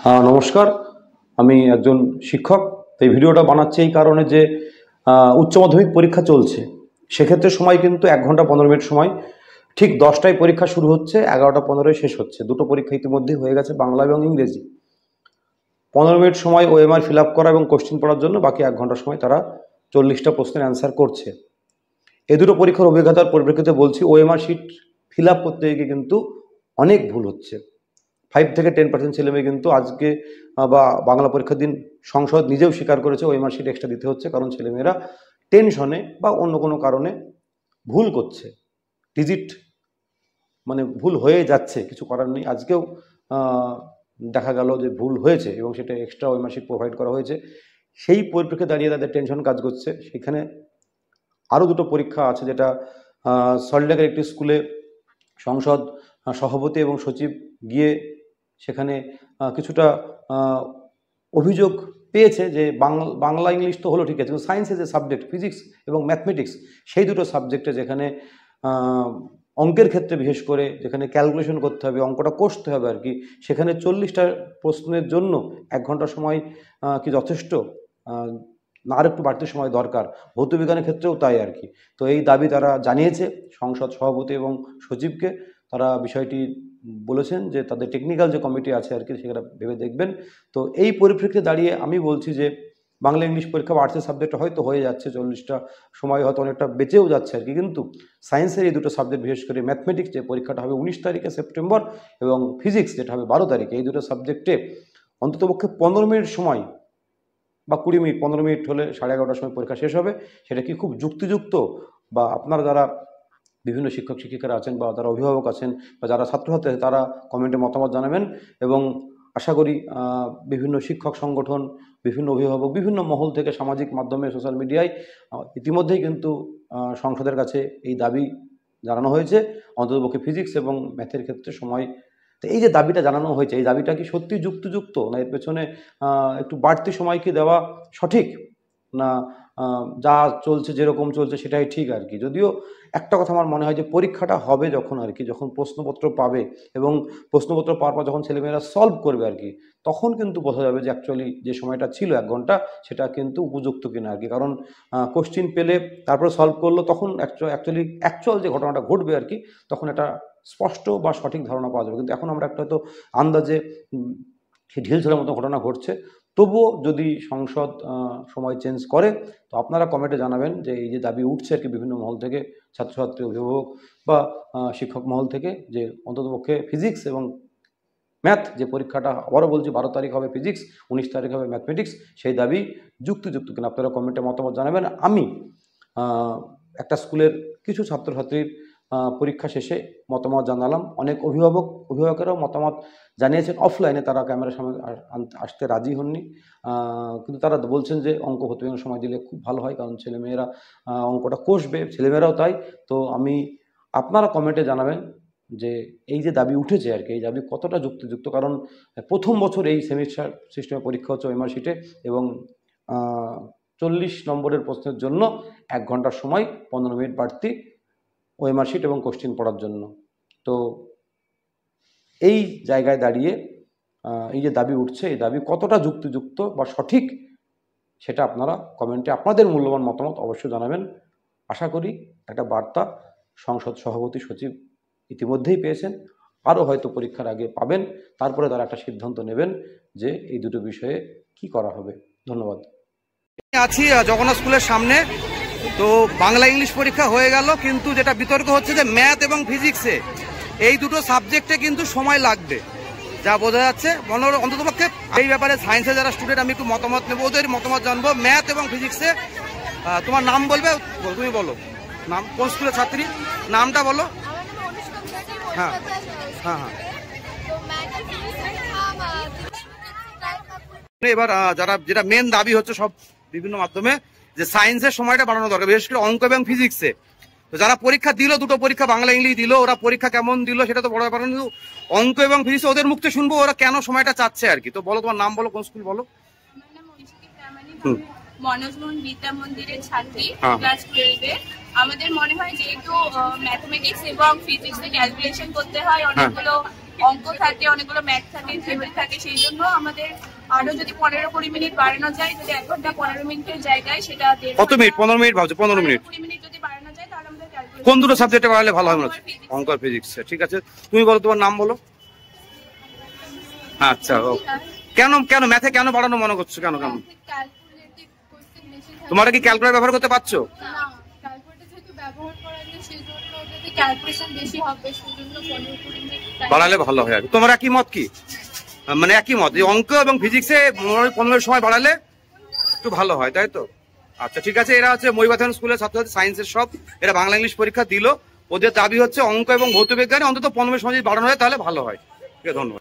নমস্কার, আমি একজন শিক্ষক। তো এই ভিডিওটা বানাচ্ছি এই কারণে যে উচ্চ মাধ্যমিক পরীক্ষা চলছে, সেক্ষেত্রে সময় কিন্তু 1 ঘন্টা 15 মিনিট সময়। ঠিক 10টায় পরীক্ষা শুরু হচ্ছে, 11টা 15 শেষ হচ্ছে। দুটো পরীক্ষা ইতিমধ্যেই হয়ে গেছে, বাংলা এবং ইংরেজি। 15 মিনিট সময় ওএমআর ফিল আপ করা এবং কোশ্চেন পড়ার জন্য, বাকি 1 ঘন্টা সময় তারা 40টা প্রশ্নের অ্যান্সার করছে। এই দুটো পরীক্ষার অভিজ্ঞতার পরিপ্রেক্ষিতে বলছি, ওএমআর শিট ফিল আপ করতে গিয়ে কিন্তু অনেক ভুল হচ্ছে। 5 থেকে 10% ছেলেমেয়ে কিন্তু আজকে বা বাংলা পরীক্ষার দিন সংসদ নিজেও স্বীকার করেছে ওএমআর শিট এক্সট্রা দিতে হচ্ছে, কারণ ছেলেমেয়েরা টেনশনে বা অন্য কোনো কারণে ভুল করছে। ডিজিট মানে ভুল হয়ে যাচ্ছে, কিছু করার নেই। আজকেও দেখা গেল যে ভুল হয়েছে এবং সেটা এক্সট্রা ওএমআর শিট প্রোভাইড করা হয়েছে। সেই পরিপ্রেক্ষিতে দাঁড়িয়ে তাদের টেনশন কাজ করছে। সেখানে আরও দুটো পরীক্ষা আছে, যেটা সল্টলেকের একটি স্কুলে সংসদ সভাপতি এবং সচিব গিয়ে সেখানে কিছুটা অভিযোগ পেয়েছে যে বাংলা ইংলিশ তো হলো ঠিক আছে, কিন্তু সায়েন্সের যে সাবজেক্ট ফিজিক্স এবং ম্যাথমেটিক্স, সেই দুটো সাবজেক্টে যেখানে অঙ্কের ক্ষেত্রে বিশেষ করে যেখানে ক্যালকুলেশন করতে হবে, অঙ্কটা কষতে হবে আর কি, সেখানে 40টা প্রশ্নের জন্য 1 ঘন্টা সময় কি যথেষ্ট? না, আর একটু বাড়তি সময় দরকার। ভৌত বিজ্ঞানের ক্ষেত্রেও তাই আর কি। তো এই দাবি তারা জানিয়েছে সংসদ সভাপতি এবং সচিবকে। তারা বিষয়টি বলেছেন যে তাদের টেকনিক্যাল যে কমিটি আছে আর কি, সেটা ভেবে দেখবেন। তো এই পরিপ্রেক্ষিতে দাঁড়িয়ে আমি বলছি যে বাংলা ইংলিশ পরীক্ষা বা আর্টসের সাবজেক্ট হয়তো হয়ে যাচ্ছে, 40টা সময় হয়তো অনেকটা বেঁচেও যাচ্ছে আর কি, কিন্তু সায়েন্সের এই দুটো সাবজেক্ট, বিশেষ করে ম্যাথমেটিক্স যে পরীক্ষাটা হবে 19 তারিখে সেপ্টেম্বর, এবং ফিজিক্স যেটা হবে 12 তারিখে, এই দুটো সাবজেক্টে অন্ততপক্ষে 15 মিনিট সময় বা 20 মিনিট, 15 মিনিট হলে 11:30টার সময় পরীক্ষা শেষ হবে। সেটা কি খুব যুক্তিযুক্ত? বা আপনারা যারা বিভিন্ন শিক্ষক শিক্ষিকারা আছেন বা যারা অভিভাবক আছেন বা যারা ছাত্রছাত্রী আছে, তারা কমেন্টে মতামত জানাবেন। এবং আশা করি বিভিন্ন শিক্ষক সংগঠন, বিভিন্ন অভিভাবক, বিভিন্ন মহল থেকে সামাজিক মাধ্যমে, সোশ্যাল মিডিয়ায় ইতিমধ্যেই কিন্তু সংসদের কাছে এই দাবি জানানো হয়েছে, অন্ততপক্ষে ফিজিক্স এবং ম্যাথের ক্ষেত্রে সময়। তো এই যে দাবিটা জানানো হয়েছে, এই দাবিটা কি সত্যি যুক্তিযুক্ত, না এর পেছনে একটু বাড়তি সময় কি দেওয়া সঠিক, না যা চলছে যেরকম চলছে সেটাই ঠিক আর কি? যদিও একটা কথা আমার মনে হয় যে পরীক্ষাটা হবে যখন আর কি, যখন প্রশ্নপত্র পাবে এবং প্রশ্নপত্র পাওয়ার পর যখন ছেলেমেয়েরা সলভ করবে আর কি, তখন কিন্তু বোঝা যাবে যে অ্যাকচুয়ালি যে সময়টা ছিল 1 ঘন্টা, সেটা কিন্তু উপযুক্ত কিনা আর কি। কারণ কোশ্চিন পেলে তারপরে সলভ করলো, তখন অ্যাকচুয়াল যে ঘটনাটা ঘটবে আর কি, তখন একটা স্পষ্ট বা সঠিক ধারণা পাওয়া যাবে। কিন্তু এখন আমরা একটা হয়তো আন্দাজে ঢিল ছোড়ার মতো ঘটনা ঘটছে। তবুও যদি সংসদ সময় চেঞ্জ করে, তো আপনারা কমেন্টে জানাবেন যে এই যে দাবি উঠছে আর কি বিভিন্ন মহল থেকে, ছাত্রছাত্রী, অভিভাবক বা শিক্ষক মহল থেকে, যে অন্ততপক্ষে ফিজিক্স এবং ম্যাথ যে পরীক্ষাটা, আবারও বলছি 12 তারিখ হবে ফিজিক্স, 19 তারিখ হবে ম্যাথমেটিক্স, সেই দাবি যুক্তিযুক্ত কিনা আপনারা কমেন্টে মতামত জানাবেন। আমি একটা স্কুলের কিছু ছাত্রছাত্রীর পরীক্ষা শেষে মতামত জানালাম। অনেক অভিভাবকেরাও মতামত জানিয়েছেন অফলাইনে, তারা ক্যামেরার সামনে আসতে রাজি হননি, কিন্তু তারা বলছেন যে অঙ্ক ভৌত বিজ্ঞানের সময় দিলে খুব ভালো হয়, কারণ ছেলেমেয়েরা অঙ্কটা কষবে, ছেলেমেয়েরাও তাই। তো আপনারা কমেন্টে জানাবেন যে এই যে দাবি উঠেছে আর কি, এই দাবি কতটা যুক্তিযুক্ত। কারণ প্রথম বছর এই সেমিস্টার সিস্টেমে পরীক্ষা হচ্ছে ওএমআর শিটে, এবং 40 নম্বরের প্রশ্নের জন্য 1 ঘন্টার সময় 15 মিনিট বাড়তি ওএমআর শিট এবং কোশ্চেন পড়ার জন্য। তো এই জায়গায় দাঁড়িয়ে এই যে দাবি উঠছে, এই দাবি কতটা যুক্তিযুক্ত বা সঠিক, সেটা আপনারা কমেন্টে আপনাদের মূল্যবান মতামত অবশ্যই জানাবেন। আশা করি একটা বার্তা সংসদ সভাপতি সচিব ইতিমধ্যেই পেয়েছেন, আরও হয়তো পরীক্ষার আগে পাবেন। তারপরে তারা একটা সিদ্ধান্ত নেবেন যে এই দুটো বিষয়ে কি করা হবে। ধন্যবাদ। আছি জগন্নাথ স্কুলের সামনে। তো বাংলা ইংলিশ পরীক্ষা হয়ে গেল, কিন্তু যেটা বিতর্ক হচ্ছে যে ম্যাথ এবং ফিজিক্সে এই দুটো সাবজেক্টে কিন্তু সময় লাগবে, যা বোঝা যাচ্ছে। অন্ততপক্ষে এই ব্যাপারে সায়েন্সের যারা স্টুডেন্ট, আমি একটু মতামত নেবো, ওদের মতামত জানবো। ম্যাথ এবং ফিজিক্সে তোমার নাম বলবে, তুমি বলো নাম, কোন স্কুলের ছাত্রী, নামটা বলো। হ্যাঁ হ্যাঁ হ্যাঁ। এবার যেটা মেন দাবি হচ্ছে সব বিভিন্ন মাধ্যমে, যে সায়েন্সের সময়টা বাড়ানো দরকার, বিশেষ করে অঙ্ক এবং ফিজিক্সে। তো যারা পরীক্ষা দিল, দুটো পরীক্ষা বাংলা ইংলিশ দিল, ওরা পরীক্ষা কেমন দিল সেটা তো বড় ব্যাপার, কিন্তু অঙ্ক এবং ফিজিক্স ওদের মুখে শুনবো ওরা কেন সময়টা চাচ্ছে আর কি। তো বলো, তোমার নাম বলো, কোন স্কুল বলো। মনোজমোহন বিদ্যা মন্দিরের ছাত্রী, ক্লাস 12-এ। আমাদের মনে হয় যেহেতু ম্যাথমেটিক্স এবং ফিজিক্সে ক্যালকুলেশন করতে হয়, অনেকগুলো অঙ্ক থাকে, অনেকগুলো ম্যাথ থাকে, থিওরি থাকে। সেই জন্য আমাদের আরো যদি 15-20 মিনিট বাড়ানো যায়, যদি 1 ঘন্টা 15 মিনিটের জায়গায় সেটা কত মিনিট? 15 মিনিট ভাবছো? 15 মিনিট 20 মিনিট যদি বাড়ানো যায় তাহলে আমাদের calculation কোন দুটো সাবজেক্টে বাড়ালে ভালো হয় মনে হচ্ছে? অঙ্ক আর ফিজিক্স। ঠিক আছে, তুমি বলো, তোমার নাম বলো। আচ্ছা, কেন কেন ম্যাথে কেন বাড়ানো মনে করছো? কেন কেন ক্যালকুলেটিভ কোশ্চেন বেশি থাকে। তোমরা কি ক্যালকুলেটর ব্যবহার করতে পারছো? না, ক্যালকুলেটর যেহেতু ব্যবহার করা যায় সেজন্য যদি ক্যালকুলেশন বেশি হবে সেজন্য 15-20 মিনিট বাড়ালে ভালো হয় আর কি। তোমার একই মত কি? মানে একই মত যে অঙ্ক এবং ফিজিক্সে 15 মিনিট সময় বাড়ালে একটু ভালো হয়, তাই তো? আচ্ছা ঠিক আছে, এরা হচ্ছে মহিবাথান স্কুলের ছাত্রছাত্রী, সায়েন্সের সব। এরা বাংলা ইংলিশ পরীক্ষা দিল। ওদের দাবি হচ্ছে অঙ্ক এবং ভৌত বিজ্ঞানে অন্তত 15 মিনিট সময় যদি বাড়ানো হয় তাহলে ভালো হয়। ঠিক আছে, ধন্যবাদ।